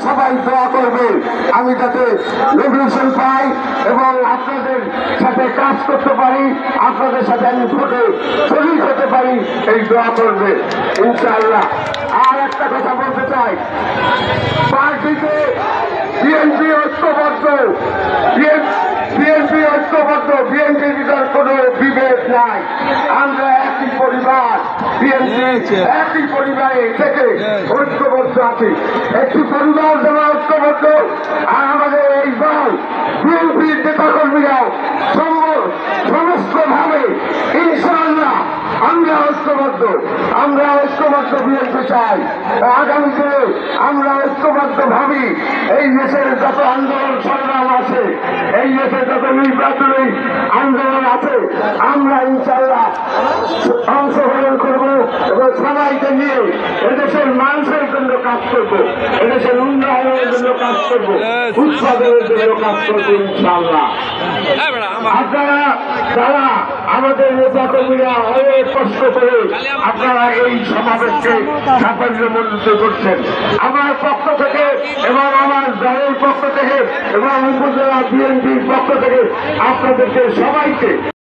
সবাই দোয়া করবেন আমি যাতে রেভলিউশন পাই এবং আপনাদের সাথে কাজ করতে পারি, আপনাদের সাথে আমি ভোটে শরীক হতে পারি, এই দোয়া করবে ইনশাআল্লাহ। আর একটা কথা বলতে চাই, পার্টিতে বিএনপি ঐক্যবদ্ধ, বিএনপির ভিতর কোন বিভেদ নাই। আমরা একই পরিবার, বিএনপি একই পরিবারে থেকে ঐক্যবদ্ধ আছি। একটি পরিবার যারা ঐক্যবদ্ধ, আর আমাদের এই দল বিএনপির নেতাকর্মীরাও সমস্তভাবে ইনশাআল্লাহ আমরা ঐক্যবদ্ধ বিএনপি চাই। আগামী দিনে আমরা ঐক্যবদ্ধ ভাবি এই দেশের যত আন্দোলন সংগ্রাম আছে, এই দেশে যত নির্বাচনী আন্দোলন আছে, আমরা ইনশাআল্লাহ অংশগ্রহণ করব এবং সবাইকে নিয়ে এদেশের মানুষের জন্য কাজ করব, এদেশের উন্নয়নের জন্য কাজ করব, উৎপাদনের জন্য কাজ করব ইনশাআল্লাহ। আপনারা যারা আমাদের নেতা কর্মীরা অনেক কষ্ট করে আপনারা এই সমাবেশকে সাফল্যমণ্ডিত করছেন, আমার পক্ষ থেকে এবং আমার দলের পক্ষ থেকে এবং উপজেলা বিএনপির পক্ষ থেকে আপনাদেরকে সবাইকে